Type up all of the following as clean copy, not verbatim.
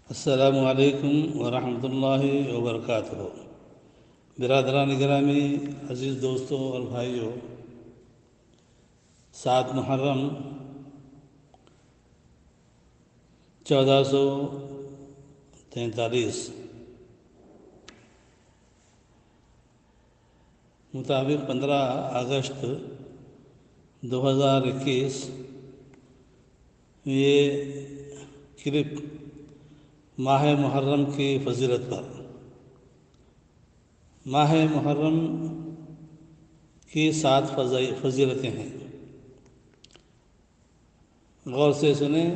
السلام علیکم ورحمۃ اللہ وبرکاتہ۔ برادران گرامی، عزیز دوستوں اور بھائیوں، 7 محرم 1443 مطابق 15 اگست 2021 یہ کلپ ماہ محرم کی فضیلت پر۔ ماہ محرم کی 7 فضیلتیں ہیں، غور سے سنیں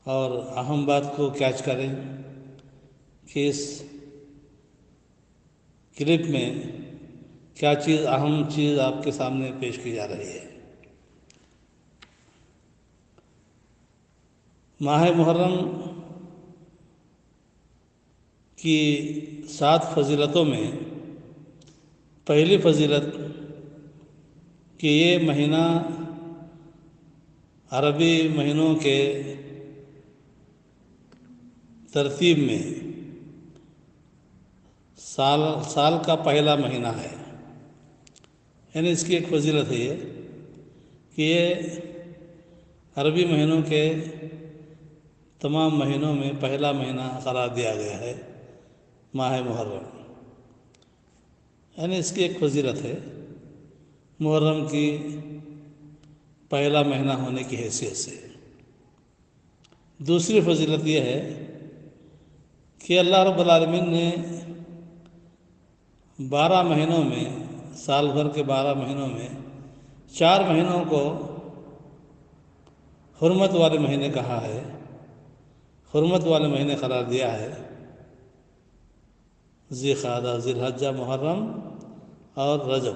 اور اہم بات کو کیچ کریں کہ اس کلپ میں کیا اہم چیز آپ کے سامنے پیش کی جا رہی ہے۔ ماہ محرم کی 7 فضیلتوں میں پہلی فضیلت کہ یہ مہینہ عربی مہینوں کے ترتیب میں سال کا پہلا مہینہ ہے، یعنی اس کی ایک فضیلت ہے یہ کہ یہ عربی مہینوں کے تمام مہینوں میں پہلا مہینہ قرار دیا گیا ہے ماہ محرم، یعنی اس کی ایک فضیلت ہے محرم کی پہلا مہینہ ہونے کی حیثیت سے۔ دوسری فضیلت یہ ہے کہ اللہ رب العالمین نے 12 مہینوں میں، سال بھر کے 12 مہینوں میں 4 مہینوں کو حرمت والے مہینے کہا ہے، حرمت والے مہینے قرار دیا ہے، ذی قعدہ، ذی الحجہ، محرم اور رجب۔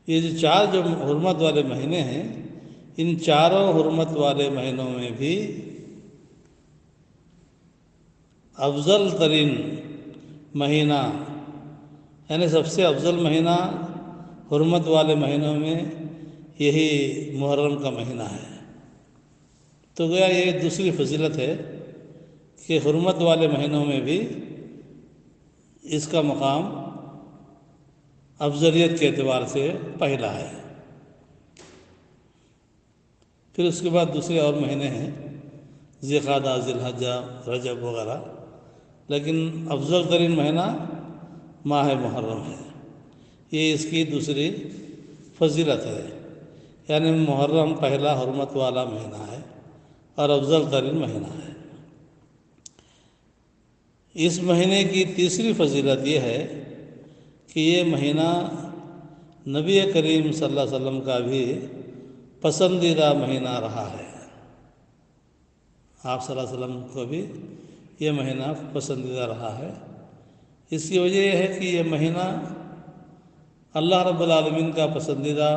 یہ جو 4 حرمت والے مہینے ہیں، ان چاروں حرمت والے مہینوں میں بھی افضل ترین مہینہ، یعنی سب سے افضل مہینہ حرمت والے مہینوں میں یہی محرم کا مہینہ ہے۔ تو گویا یہ دوسری فضیلت ہے کہ حرمت والے مہینوں میں بھی اس کا مقام افضلیت کے اعتبار سے پہلا ہے۔ پھر اس کے بعد دوسرے اور مہینے ہیں، ذی قعدہ، ذی الحجہ، رجب وغیرہ، لیکن افضل ترین مہینہ ماہ محرم ہے۔ یہ اس کی دوسری فضیلت ہے، یعنی محرم پہلا حرمت والا مہینہ ہے اور افضل ترین مہینہ ہے۔ اس مہینے کی تیسری فضیلت یہ ہے کہ یہ مہینہ نبی کریم صلی اللہ علیہ وسلم کا بھی پسندیدہ مہینہ رہا ہے۔ آپ صلی اللہ علیہ وسلم کو بھی یہ مہینہ پسندیدہ رہا ہے۔ اس کی وجہ یہ ہے کہ یہ مہینہ اللہ رب العالمین کا پسندیدہ،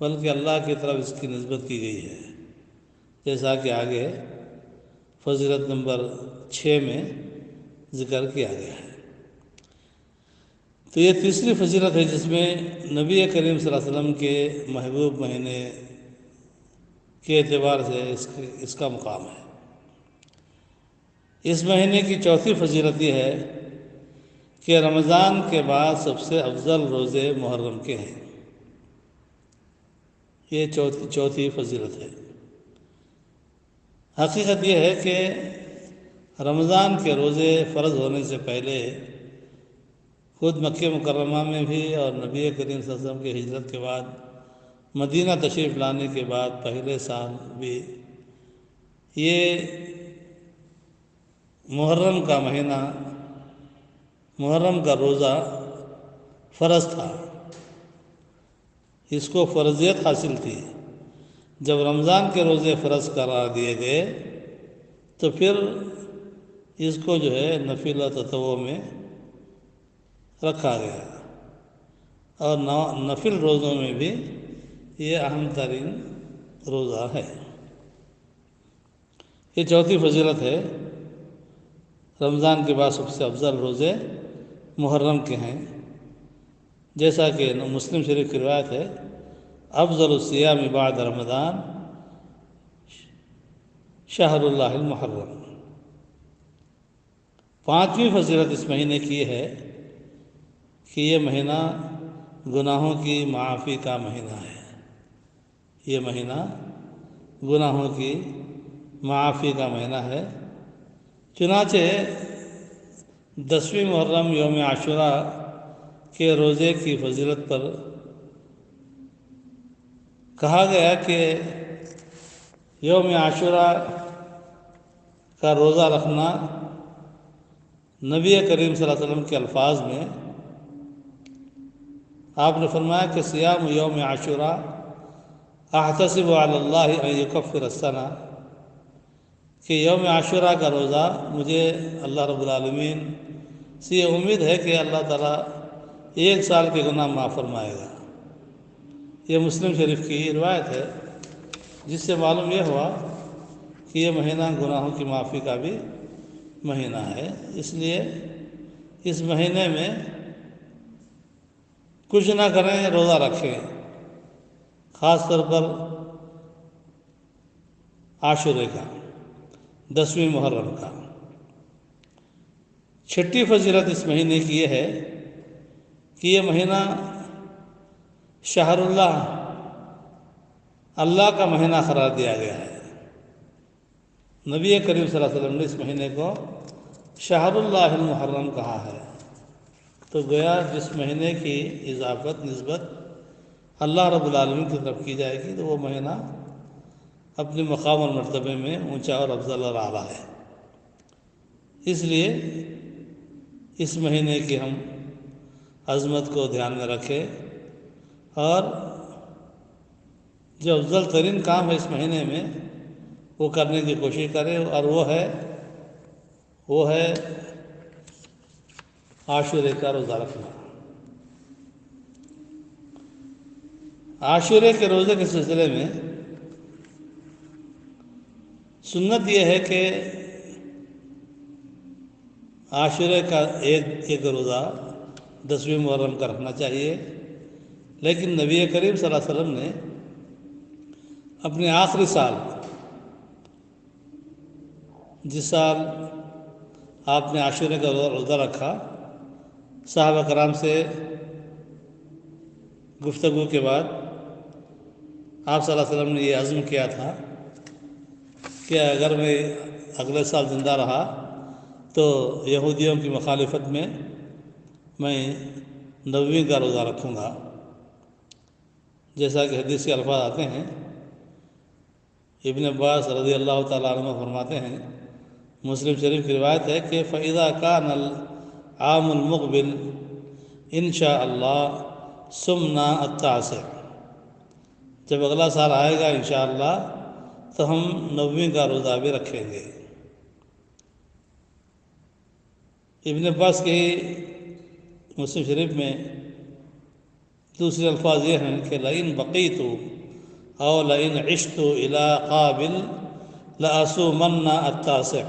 بلکہ اللہ کی طرف اس کی نسبت کی گئی ہے، جیسا کہ آگے فضیلت نمبر 6 میں ذکر کیا گیا ہے۔ تو یہ تیسری فضیلت ہے جس میں نبی کریم صلی اللہ علیہ وسلم کے محبوب مہینے کے اعتبار سے اس کا مقام ہے۔ اس مہینے کی چوتھی فضیلت یہ ہے کہ رمضان کے بعد سب سے افضل روزے محرم کے ہیں۔ یہ چوتھی فضیلت ہے۔ حقیقت یہ ہے کہ رمضان کے روزے فرض ہونے سے پہلے خود مکہ مکرمہ میں بھی اور نبی کریم صلی اللہ علیہ وسلم کی ہجرت کے بعد مدینہ تشریف لانے کے بعد پہلے سال بھی یہ محرم کا مہینہ، محرم کا روزہ فرض تھا، اس کو فرضیت حاصل تھی۔ جب رمضان کے روزے فرض قرار دیے گئے تو پھر اس کو جو ہے نفل و تطوع میں رکھا گیا، اور نفل روزوں میں بھی یہ اہم ترین روزہ ہے۔ یہ چوتھی فضیلت ہے، رمضان کے بعد سب سے افضل روزے محرم کے ہیں، جیسا کہ مسلم شریف کی روایت ہے، افضل الصیام بعد رمضان شہر اللہ المحرم۔ پانچویں فضیلت اس مہینے کی ہے کہ یہ مہینہ گناہوں کی معافی کا مہینہ ہے۔ یہ مہینہ گناہوں کی معافی کا مہینہ ہے۔ چنانچہ 10ویں محرم یوم عاشوراء کے روزے کی فضیلت پر کہا گیا کہ یوم عاشوراء کا روزہ رکھنا نبی کریم صلی اللہ علیہ وسلم کے الفاظ میں آپ نے فرمایا کہ صیام یوم عاشوراء احتسب علی اللہ ان یکفر السنہ، کہ یوم عاشوراء کا روزہ مجھے اللہ رب العالمین سے یہ امید ہے کہ اللہ تعالیٰ 1 سال کے گناہ معاف فرمائے گا۔ یہ مسلم شریف کی روایت ہے، جس سے معلوم یہ ہوا کہ یہ مہینہ گناہوں کی معافی کا بھی مہینہ ہے۔ اس لیے اس مہینے میں کچھ نہ کریں، روزہ رکھیں، خاص طور پر عاشورے کا، 10ویں محرم کا۔ چھٹی فضیلت اس مہینے کی یہ ہے کہ یہ مہینہ شہر اللہ کا مہینہ قرار دیا گیا ہے۔ نبی کریم صلی اللہ علیہ وسلم نے اس مہینے کو شہر اللہ المحرم کہا ہے۔ تو گویا جس مہینے کی اضافت نسبت اللہ رب العالمین کی طرف کی جائے گی تو وہ مہینہ اپنے مقام اور مرتبے میں اونچا اور افضل اور اعلیٰ ہے۔ اس لیے اس مہینے کی ہم عظمت کو دھیان میں رکھیں اور جو افضل ترین کام ہے اس مہینے میں وہ کرنے کی کوشش کریں، اور وہ ہے عاشورے کا روزہ رکھنا۔ عاشورے کے روزے کے سلسلے میں سنت یہ ہے کہ عاشورے کا ایک روزہ 10ویں محرم کا رکھنا چاہیے، لیکن نبی کریم صلی اللہ علیہ وسلم نے اپنے آخری سال، جس سال آپ نے عاشورے کا روزہ رکھا، صحابہ کرام سے گفتگو کے بعد آپ صلی اللہ علیہ وسلم نے یہ عزم کیا تھا کہ اگر میں اگلے سال زندہ رہا تو یہودیوں کی مخالفت میں 9ویں کا روزہ رکھوں گا۔ جیسا کہ حدیث کے الفاظ آتے ہیں، ابن عباس رضی اللہ تعالیٰ عنہ فرماتے ہیں، مسلم شریف کی روایت ہے کہ فَإِذَا كَانَ الْعَامُ الْمُقْبِلُ إِنْ شَاءَ اللَّهُ صُمْنَا التَّاسِعَ، جب اگلا سال آئے گا انشاءاللہ تو ہم 9ویں کا روزہ بھی رکھیں گے۔ ابن عباس کے مسلم شریف میں دوسرے الفاظ یہ ہیں کہ لَإِن بَقِيتُ أَوْ لَإِنْ عِشْتُ إِلَىٰ قَابِلٍ لَأَصُومَنَّ التَّاسِعَ،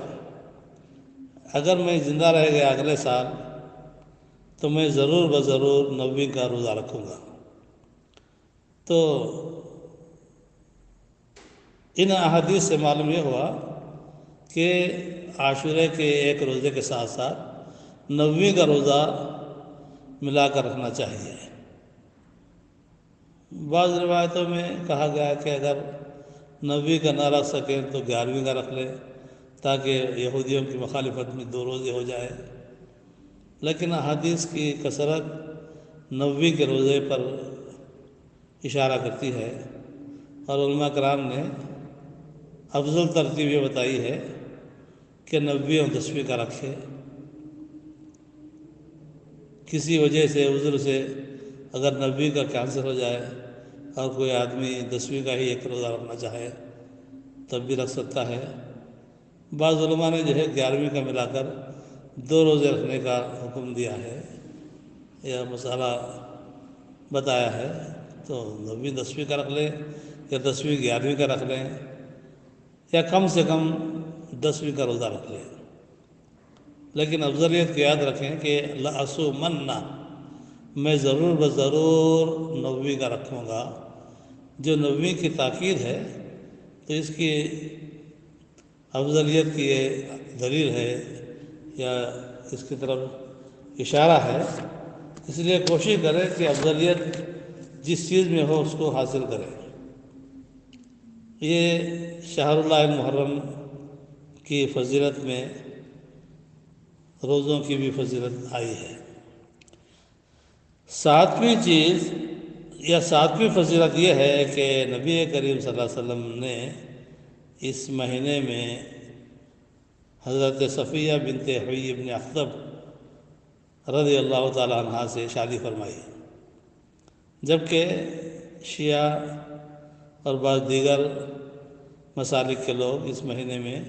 اگر میں زندہ رہ گیا اگلے سال تو میں ضرور بضرور 9ویں کا روزہ رکھوں گا۔ تو ان احادیث سے معلوم یہ ہوا کہ عاشورے کے ایک روزے کے ساتھ ساتھ 9ویں کا روزہ ملا کر رکھنا چاہیے۔ بعض روایتوں میں کہا گیا کہ اگر 9ویں کا نہ رکھ سکیں تو 11ویں کا رکھ لیں، تاکہ یہودیوں کی مخالفت میں 2 روزے ہو جائے، لیکن احادیث کی کثرت 9ویں کے روزے پر اشارہ کرتی ہے، اور علماء کرام نے افضل ترتیب یہ بتائی ہے کہ 9ویں اور 10ویں کا رکھے۔ کسی وجہ سے عذر سے اگر 9ویں کا کینسل ہو جائے اور کوئی آدمی 10ویں کا ہی ایک روزہ رکھنا چاہے تب بھی رکھ سکتا ہے۔ بعض علماء نے جو ہے 11ویں کا ملا کر 2 روزے رکھنے کا حکم دیا ہے یا مسئلہ بتایا ہے، تو 9ویں 10ویں کا رکھ لیں یا 10ویں 11ویں کا رکھ لیں، یا کم سے کم 10ویں کا روزہ رکھ لیں۔ لیکن افضلیت کو یاد رکھیں کہ لَأَصُومَنَّ، میں ضرور بضرور 9ویں کا رکھوں گا۔ جو 9ویں کی تاکید ہے تو اس کی افضلیت کی یہ دلیل ہے یا اس کی طرف اشارہ ہے، اس لیے کوشش کریں کہ افضلیت جس چیز میں ہو اس کو حاصل کریں۔ یہ شہر اللہ المحرم کی فضیلت میں روزوں کی بھی فضیلت آئی ہے۔ ساتویں چیز یا ساتویں فضیلت یہ ہے کہ نبی کریم صلی اللہ علیہ وسلم نے اس مہینے میں حضرت صفیہ بنت حیی بن اخطب رضی اللہ تعالی عنہ سے شادی فرمائی، جبکہ شیعہ اور بعض دیگر مسالک کے لوگ اس مہینے میں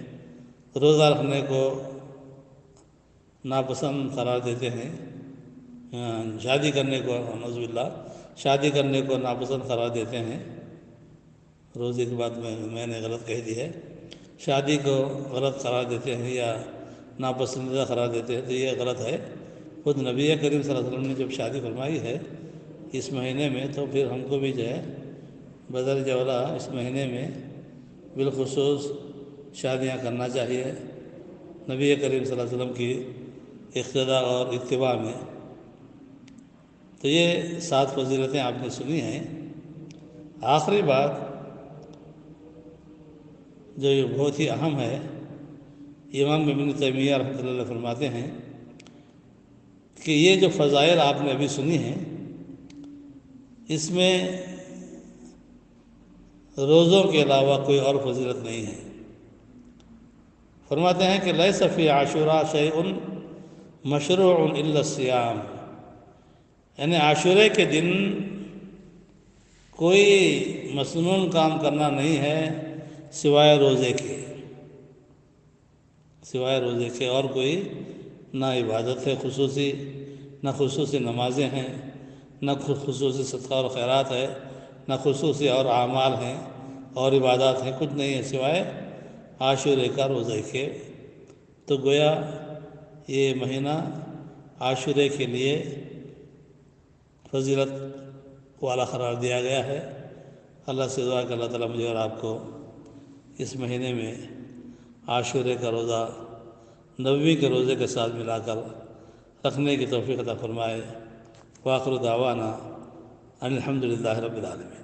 روزہ رکھنے کو ناپسند قرار دیتے ہیں، شادی کرنے کو نعوذ باللہ شادی کرنے کو ناپسند قرار دیتے ہیں۔ روزے کی بات میں نے غلط کہہ دی ہے، شادی کو غلط قرار دیتے ہیں یا ناپسندیدہ قرار دیتے ہیں، تو یہ غلط ہے۔ خود نبی کریم صلی اللہ علیہ وسلم نے جب شادی فرمائی ہے اس مہینے میں، تو پھر ہم کو بھی جو ہے بدرجہ اولیٰ اس مہینے میں بالخصوص شادیاں کرنا چاہیے نبی کریم صلی اللہ علیہ وسلم کی اقتداء اور اتباع میں۔ تو یہ 7 فضیلتیں آپ نے سنی ہیں۔ آخری بات جو یہ بہت ہی اہم ہے، امام ابن تیمیہ رحمۃ اللہ علیہ فرماتے ہیں کہ یہ جو فضائل آپ نے ابھی سنی ہیں، اس میں روزوں کے علاوہ کوئی اور فضیلت نہیں ہے۔ فرماتے ہیں کہ لیس فی عاشوراء شیء مشروع الا الصیام، یعنی عاشورے کے دن کوئی مسنون کام کرنا نہیں ہے سوائے روزے کے، اور کوئی نہ عبادت ہے خصوصی، نہ خصوصی نمازیں ہیں، نہ خصوصی صدقہ اور خیرات ہے، نہ خصوصی اور اعمال ہیں اور عبادات ہیں، کچھ نہیں ہے سوائے عاشورے کا روزے کے۔ تو گویا یہ مہینہ عاشورے کے لیے فضیلت والا قرار دیا گیا ہے۔ اللہ سے دعا کہ اللہ تعالیٰ مجھے اور آپ کو اس مہینے میں عاشورے کا روزہ نبوی کے روزے کے ساتھ ملا کر رکھنے کی توفیق عطا فرمائے۔ وآخر دعوانا ان الحمد للہ رب العالمین۔